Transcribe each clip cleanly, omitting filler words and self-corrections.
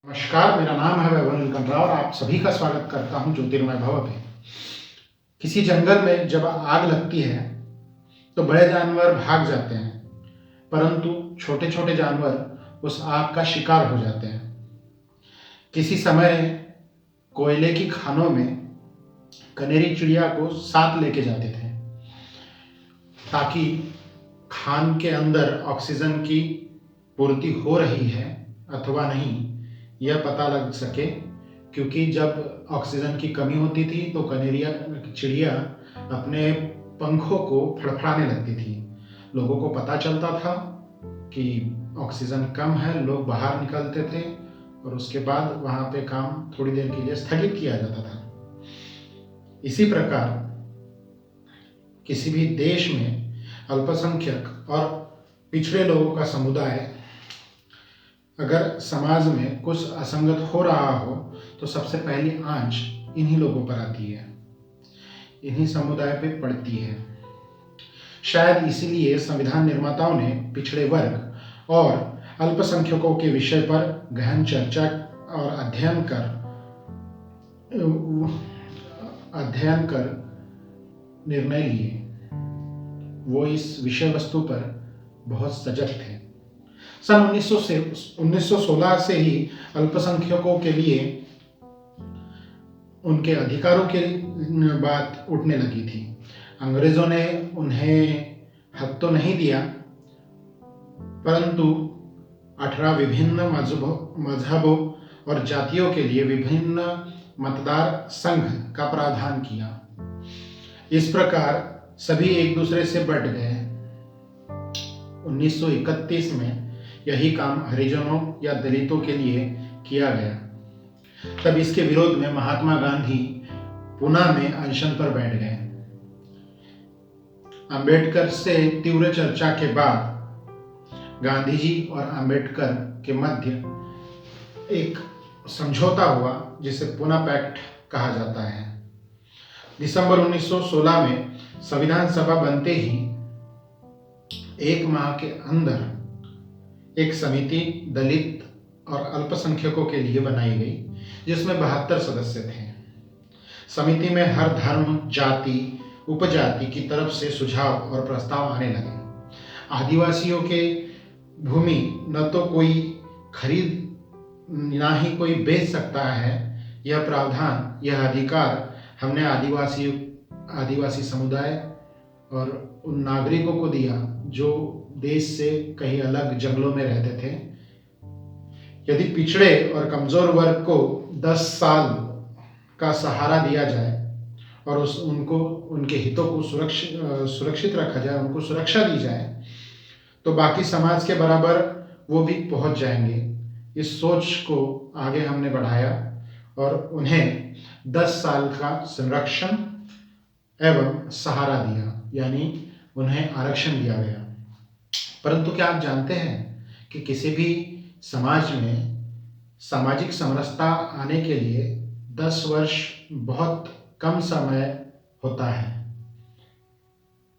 नमस्कार, मेरा नाम है वैभव नीलकंठराव और आप सभी का स्वागत करता हूं ज्योतिर्मय भव पे। किसी जंगल में जब आग लगती है तो बड़े जानवर भाग जाते हैं, परंतु छोटे छोटे जानवर उस आग का शिकार हो जाते हैं। किसी समय कोयले की खानों में कनेरी चिड़िया को साथ लेके जाते थे ताकि खान के अंदर ऑक्सीजन की पूर्ति हो रही है अथवा नहीं यह पता लग सके, क्योंकि जब ऑक्सीजन की कमी होती थी तो कनेरिया चिड़िया अपने पंखों को फड़फड़ाने लगती थी। लोगों को पता चलता था कि ऑक्सीजन कम है, लोग बाहर निकलते थे और उसके बाद वहाँ पे काम थोड़ी देर के लिए स्थगित किया जाता था। इसी प्रकार किसी भी देश में अल्पसंख्यक और पिछड़े लोगों का समुदाय अगर समाज में कुछ असंगत हो रहा हो तो सबसे पहली आंच इन्हीं लोगों पर आती है, इन्हीं समुदाय पे पड़ती है। शायद इसीलिए संविधान निर्माताओं ने पिछड़े वर्ग और अल्पसंख्यकों के विषय पर गहन चर्चा और अध्ययन कर निर्णय लिए। वो इस विषय वस्तु पर बहुत सजग थे। सन 1916 से ही अल्पसंख्यकों के लिए उनके अधिकारों की बात उठने लगी थी। अंग्रेजों ने उन्हें हक तो नहीं दिया, परंतु 18 विभिन्न मजहबों और जातियों के लिए विभिन्न मतदार संघ का प्रावधान किया। इस प्रकार सभी एक दूसरे से बढ़ गए। 1931 में यही काम हरिजनों या दलितों के लिए किया गया। तब इसके विरोध में महात्मा गांधी पुणे में अनशन पर बैठ गए। अंबेडकर से तीव्र चर्चा के बाद गांधी जी और अंबेडकर के मध्य एक समझौता हुआ जिसे पुणे पैक्ट कहा जाता है। दिसंबर 1916 में संविधान सभा बनते ही एक माह के अंदर एक समिति दलित और अल्पसंख्यकों के लिए बनाई गई, जिसमें 72 सदस्य थे। समिति में हर धर्म, जाति, उपजाति की तरफ से सुझाव और प्रस्ताव आने लगे। आदिवासियों के भूमि न तो कोई खरीद ना ही कोई बेच सकता है, यह प्रावधान, यह अधिकार हमने आदिवासी समुदाय और उन नागरिकों को दिया जो देश से कहीं अलग जंगलों में रहते थे। यदि पिछड़े और कमजोर वर्ग को 10 साल का सहारा दिया जाए और उनको उनके हितों को सुरक्षित रखा जाए, उनको सुरक्षा दी जाए, तो बाकी समाज के बराबर वो भी पहुंच जाएंगे। इस सोच को आगे हमने बढ़ाया और उन्हें 10 साल का संरक्षण एवं सहारा दिया, यानी उन्हें आरक्षण दिया गया। परंतु क्या आप जानते हैं कि किसी भी समाज में सामाजिक समरसता आने के लिए 10 वर्ष बहुत कम समय होता है।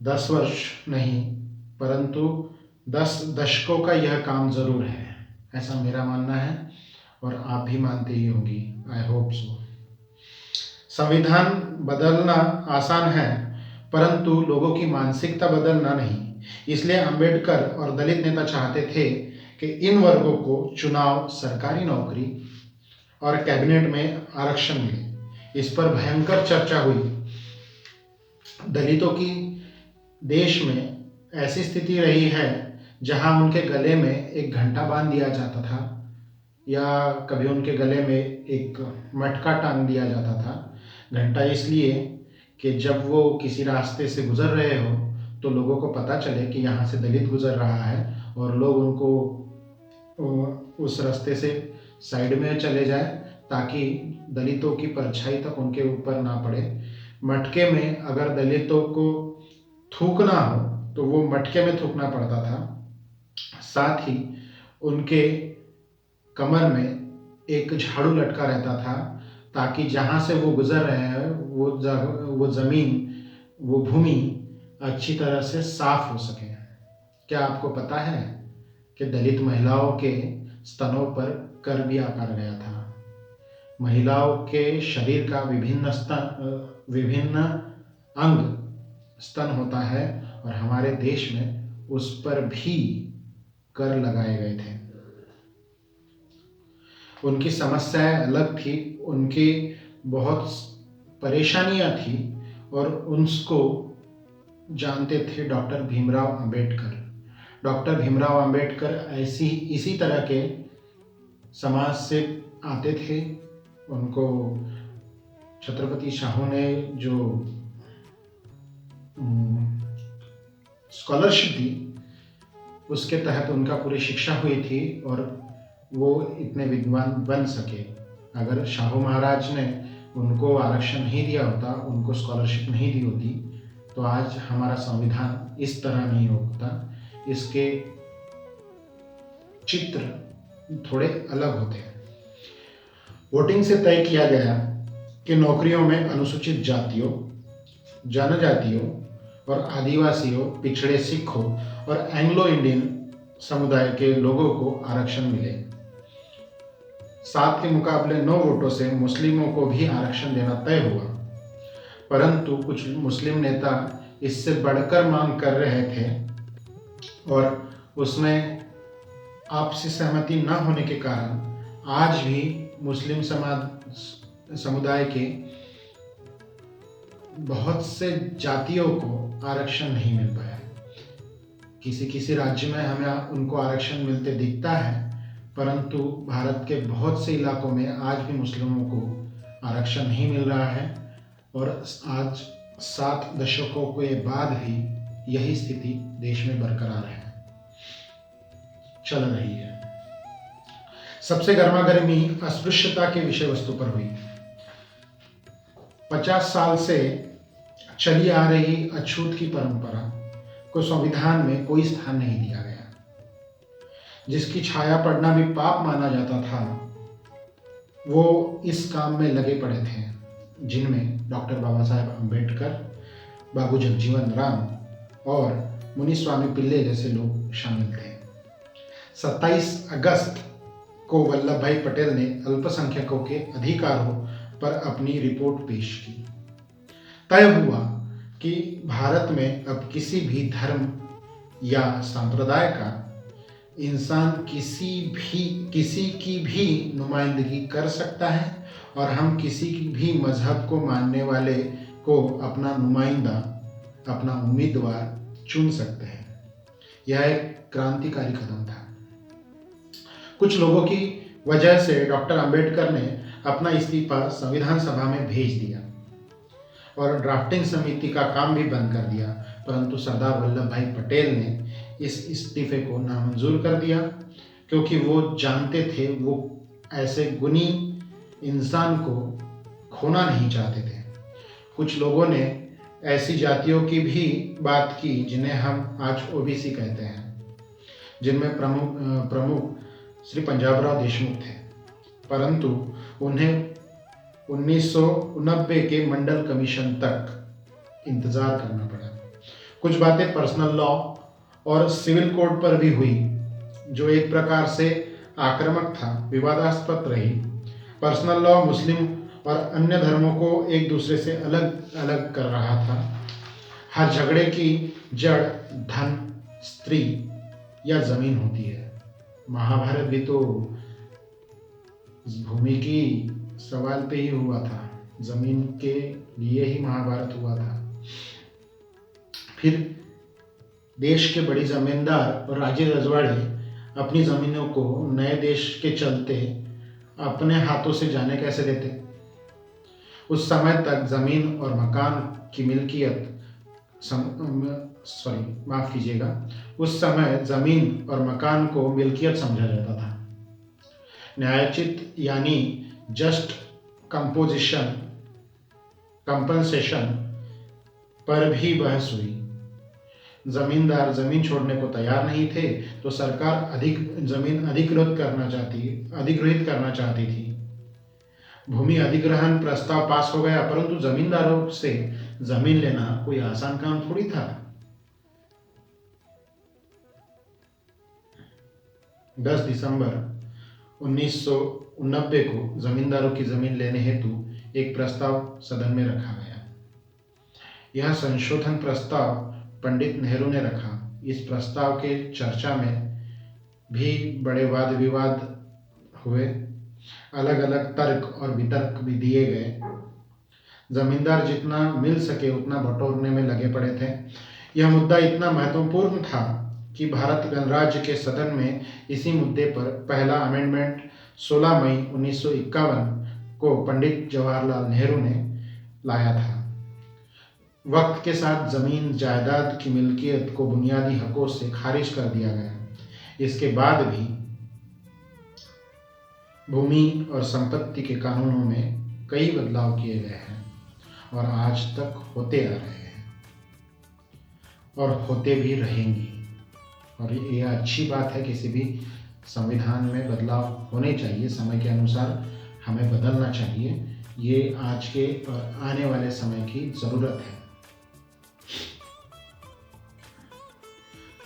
10 वर्ष नहीं, परंतु 10 दशकों का यह काम जरूर है, ऐसा मेरा मानना है और आप भी मानते ही होंगी। I hope so. संविधान बदलना आसान है, परंतु लोगों की मानसिकता बदलना नहीं। इसलिए अंबेडकर और दलित नेता चाहते थे कि इन वर्गों को चुनाव, सरकारी नौकरी और कैबिनेट में आरक्षण मिले। इस पर भयंकर चर्चा हुई। दलितों की देश में ऐसी स्थिति रही है जहां उनके गले में एक घंटा बांध दिया जाता था या कभी उनके गले में एक मटका टांग दिया जाता था। घंटा इसलिए कि जब वो किसी रास्ते से गुजर रहे हो तो लोगों को पता चले कि यहाँ से दलित गुजर रहा है और लोग उनको उस रास्ते से साइड में चले जाए ताकि दलितों की परछाई तक उनके ऊपर ना पड़े। मटके में अगर दलितों को थूकना हो तो वो मटके में थूकना पड़ता था। साथ ही उनके कमर में एक झाड़ू लटका रहता था ताकि जहाँ से वो गुजर रहे हैं वो जमीन, वो भूमि अच्छी तरह से साफ हो सके। क्या आपको पता है कि दलित महिलाओं के स्तनों पर कर भी आकार गया था। महिलाओं के शरीर का विभिन्न अंग स्तन होता है और हमारे देश में उस पर भी कर लगाए गए थे। उनकी समस्याएं अलग थी, उनकी बहुत परेशानियां थी और उसको जानते थे डॉक्टर भीमराव अंबेडकर। डॉक्टर भीमराव अंबेडकर इसी तरह के समाज से आते थे। उनको छत्रपति शाहू ने जो स्कॉलरशिप दी उसके तहत उनका पूरी शिक्षा हुई थी और वो इतने विद्वान बन सके। अगर शाहू महाराज ने उनको आरक्षण नहीं दिया होता, उनको स्कॉलरशिप नहीं दी होती, तो आज हमारा संविधान इस तरह नहीं होता। इसके चित्र थोड़े अलग होते हैं। वोटिंग से तय किया गया कि नौकरियों में अनुसूचित जातियों, जनजातियों और आदिवासियों, पिछड़े सिखों और एंग्लो इंडियन समुदाय के लोगों को आरक्षण मिले। 7 के मुकाबले 9 वोटों से मुस्लिमों को भी आरक्षण देना तय हुआ, परंतु कुछ मुस्लिम नेता इससे बढ़कर मांग कर रहे थे और उसमें आपसी सहमति न होने के कारण आज भी मुस्लिम समुदाय के बहुत से जातियों को आरक्षण नहीं मिल पाया। किसी राज्य में हमें उनको आरक्षण मिलते दिखता है, परंतु भारत के बहुत से इलाकों में आज भी मुस्लिमों को आरक्षण नहीं मिल रहा है और आज 7 दशकों के बाद भी यही स्थिति देश में बरकरार है, चल रही है। सबसे गर्मागर्मी अस्पृश्यता के विषय वस्तु पर हुई। 50 साल से चली आ रही अछूत की परंपरा को संविधान में कोई स्थान नहीं दिया गया। जिसकी छाया पड़ना भी पाप माना जाता था, वो इस काम में लगे पड़े थे, जिनमें डॉक्टर बाबा साहेब अम्बेडकर, बाबू जगजीवन राम और मुनिस्वामी पिल्ले जैसे लोग शामिल थे। 27 अगस्त को वल्लभ भाई पटेल ने अल्पसंख्यकों के अधिकारों पर अपनी रिपोर्ट पेश की। तय हुआ कि भारत में अब किसी भी धर्म या संप्रदाय का इंसान किसी की भी नुमाइंदगी कर सकता है और हम किसी भी मजहब को मानने वाले को अपना नुमाइंदा, अपना उम्मीदवार चुन सकते हैं। यह एक क्रांतिकारी कदम था। कुछ लोगों की वजह से डॉक्टर अंबेडकर ने अपना इस्तीफा संविधान सभा में भेज दिया और ड्राफ्टिंग समिति का काम भी बंद कर दिया, परंतु सरदार वल्लभ भाई पटेल ने इस इस्तीफे को नामंजूर कर दिया, क्योंकि वो जानते थे वो ऐसे गुणी इंसान को खोना नहीं चाहते थे। कुछ लोगों ने ऐसी जातियों की भी बात की जिन्हें हम आज ओबीसी कहते हैं, जिनमें प्रमुख श्री पंजाबराव देशमुख थे, परंतु उन्हें 1990 के मंडल कमीशन तक इंतजार करना पड़ा। कुछ बातें पर्सनल लॉ और सिविल कोड पर भी हुई, जो एक प्रकार से आक्रामक था, विवादास्पद रही। पर्सनल लॉ मुस्लिम और अन्य धर्मों को एक दूसरे से अलग अलग कर रहा था। हर झगड़े की जड़ धन, स्त्री या जमीन होती है। महाभारत भी तो भूमि की सवाल पे ही हुआ था, जमीन के लिए ही महाभारत हुआ था। फिर देश के बड़ी जमींदार और राजे रजवाड़े अपनी जमीनों को नए देश के चलते अपने हाथों से जाने कैसे देते। उस समय तक जमीन और मकान की मिल्कियत माफ कीजिएगा, उस समय जमीन और मकान को मिल्कियत समझा जाता था। न्यायोचित यानी जस्ट कंपनसेशन पर भी बहस हुई। जमींदार जमीन छोड़ने को तैयार नहीं थे, तो सरकार अधिक जमीन अधिग्रहित करना चाहती थी। भूमि अधिग्रहण प्रस्ताव पास हो गया, परंतु जमींदारों से जमीन लेना कोई आसान काम थोड़ी था। 10 दिसंबर 1990 को जमींदारों की जमीन लेने हेतु एक प्रस्ताव सदन में रखा गया। यह संशोधन प्रस्ताव पंडित नेहरू ने रखा। इस प्रस्ताव के चर्चा में भी बड़े वाद विवाद हुए, अलग अलग तर्क और वितर्क भी दिए गए। जमींदार जितना मिल सके उतना बटोरने में लगे पड़े थे। यह मुद्दा इतना महत्वपूर्ण था कि भारत गणराज्य के सदन में इसी मुद्दे पर पहला अमेंडमेंट 16 मई 1951 को पंडित जवाहरलाल नेहरू ने लाया था। वक्त के साथ जमीन जायदाद की मिल्कियत को बुनियादी हकों से खारिज कर दिया गया। इसके बाद भी भूमि और संपत्ति के कानूनों में कई बदलाव किए गए हैं और आज तक होते आ रहे हैं और होते भी रहेंगे। और ये अच्छी बात है, किसी भी संविधान में बदलाव होने चाहिए, समय के अनुसार हमें बदलना चाहिए। ये आज के और आने वाले समय की ज़रूरत है।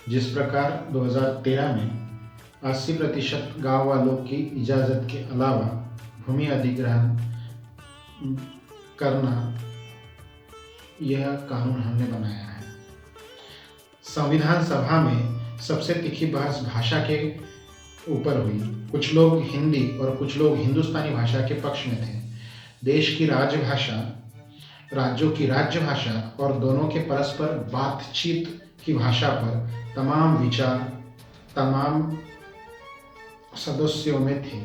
जिस प्रकार 2013 में 80% गांव वालों की इजाज़त के अलावा भूमि अधिग्रहण करना, यह कानून हमने बनाया है। संविधान सभा में सबसे तीखी बहस भाषा के ऊपर हुई। कुछ लोग हिंदी और कुछ लोग हिंदुस्तानी भाषा के पक्ष में थे। देश की राजभाषा, राज्यों की राज्य भाषा और दोनों के परस्पर बातचीत की भाषा पर तमाम विचार तमाम सदस्यों में थे।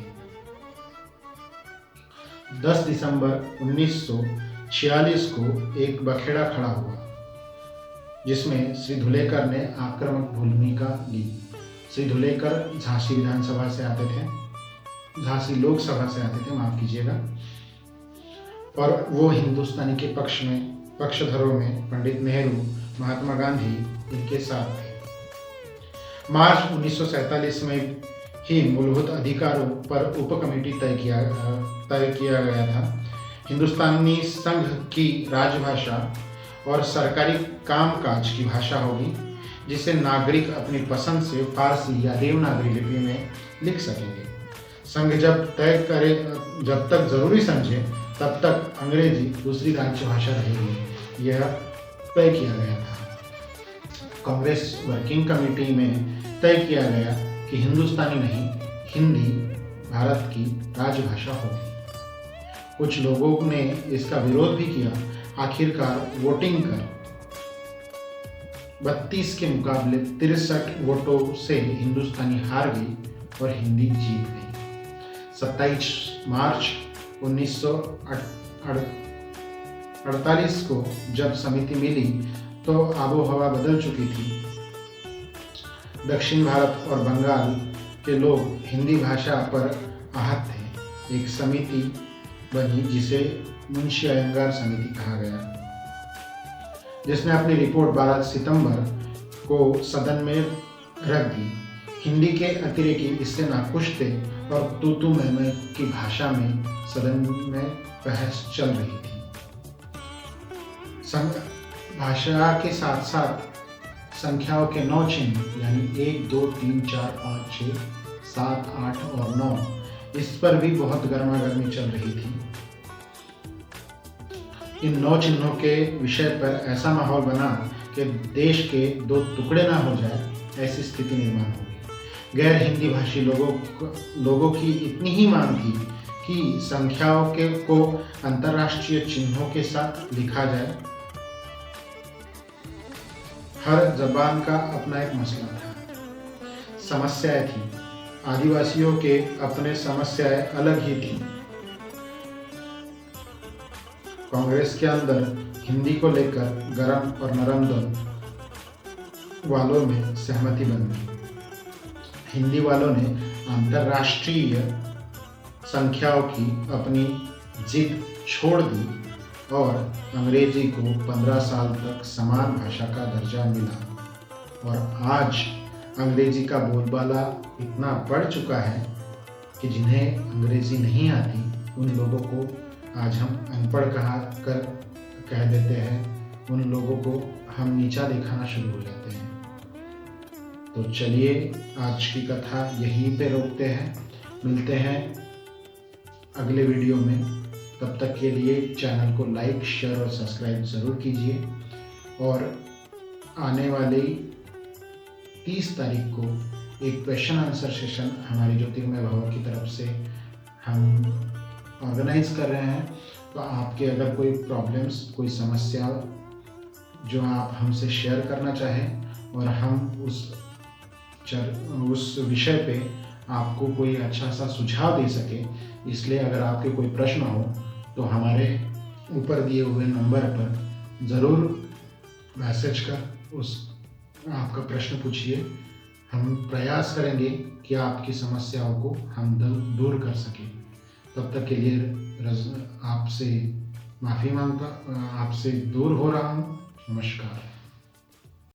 10 दिसंबर 1946 को एक बखेड़ा खड़ा हुआ जिसमें श्री धुलेकर ने आक्रामक भूमिका ली। श्री धुलेकर झांसी विधानसभा से आते थे, झांसी लोकसभा से आते थे, माफ कीजिएगा, और वो हिंदुस्तानी के पक्षधरों में पंडित नेहरू, महात्मा गांधी इनके साथ थे। मार्च 1947 में ही मूलभूत अधिकारों पर उप कमेटी तय किया गया था। हिंदुस्तानी संघ की राजभाषा और सरकारी कामकाज की भाषा होगी, जिसे नागरिक अपनी पसंद से फारसी या देवनागरी लिपि में लिख सकेंगे। संघ जब तक जरूरी समझे तब तक अंग्रेजी दूसरी राज्य भाषा रहेगी, यह तय किया गया था। कांग्रेस वर्किंग कमेटी में तय किया गया कि हिंदुस्तानी नहीं, हिंदी भारत की राजभाषा होगी। कुछ लोगों ने इसका विरोध भी किया। आखिरकार वोटिंग कर 32 के मुकाबले 63 वोटों से हिंदुस्तानी हार गई और हिंदी जीत गई। 27 मार्च 1948 को जब समिति मिली तो आबोहवा बदल चुकी थी। दक्षिण भारत और बंगाल के लोग हिंदी भाषा पर आहत थे। एक समिति बनी जिसे मुंशी अयंगार समिति कहा गया, जिसने अपनी रिपोर्ट 12 सितंबर को सदन में रख दी। हिंदी के अतिरेकी इससे नाखुश थे और तू मैं की भाषा में सदन में बहस चल रही थी। भाषा के साथ साथ संख्याओं के 9 चिन्ह यानी 1, 2, 3, 4, 5, 6, 7, 8 और 9, इस पर भी बहुत गर्मागर्मी चल रही थी। इन 9 चिन्हों के विषय पर ऐसा माहौल बना कि देश के 2 टुकड़े ना हो जाए, ऐसी स्थिति निर्माण हो गई। गैर हिंदी भाषी लोगों की इतनी ही मांग थी कि संख्याओं को अंतर्राष्ट्रीय चिन्हों के साथ लिखा जाए। हर जबान का अपना एक मसला था, समस्याएं थी। आदिवासियों के अपने समस्याएं अलग ही थी। कांग्रेस के अंदर हिंदी को लेकर गरम और नरम दल वालों में सहमति बन गई। हिंदी वालों ने अंतर्राष्ट्रीय संख्याओं की अपनी जिद छोड़ दी और अंग्रेजी को 15 साल तक समान भाषा का दर्जा मिला। और आज अंग्रेजी का बोलबाला इतना बढ़ चुका है कि जिन्हें अंग्रेजी नहीं आती उन लोगों को आज हम अनपढ़ कह देते हैं। उन लोगों को हम नीचा दिखाना शुरू हो जाते हैं। तो चलिए आज की कथा यहीं पे रोकते हैं। मिलते हैं अगले वीडियो में। तब तक के लिए चैनल को लाइक, शेयर और सब्सक्राइब ज़रूर कीजिए। और आने वाली 30 तारीख को एक क्वेश्चन आंसर सेशन हमारी ज्योतिर्मय भवन की तरफ से हम ऑर्गेनाइज कर रहे हैं। तो आपके अगर कोई प्रॉब्लम्स, कोई समस्या जो आप हमसे शेयर करना चाहें और हम उस विषय पे आपको कोई अच्छा सा सुझाव दे सके, इसलिए अगर आपके कोई प्रश्न हो तो हमारे ऊपर दिए हुए नंबर पर ज़रूर मैसेज कर आपका प्रश्न पूछिए। हम प्रयास करेंगे कि आपकी समस्याओं को हम दूर कर सकें। तब तक के लिए आपसे माफ़ी मांगता, आपसे दूर हो रहा हूँ। नमस्कार।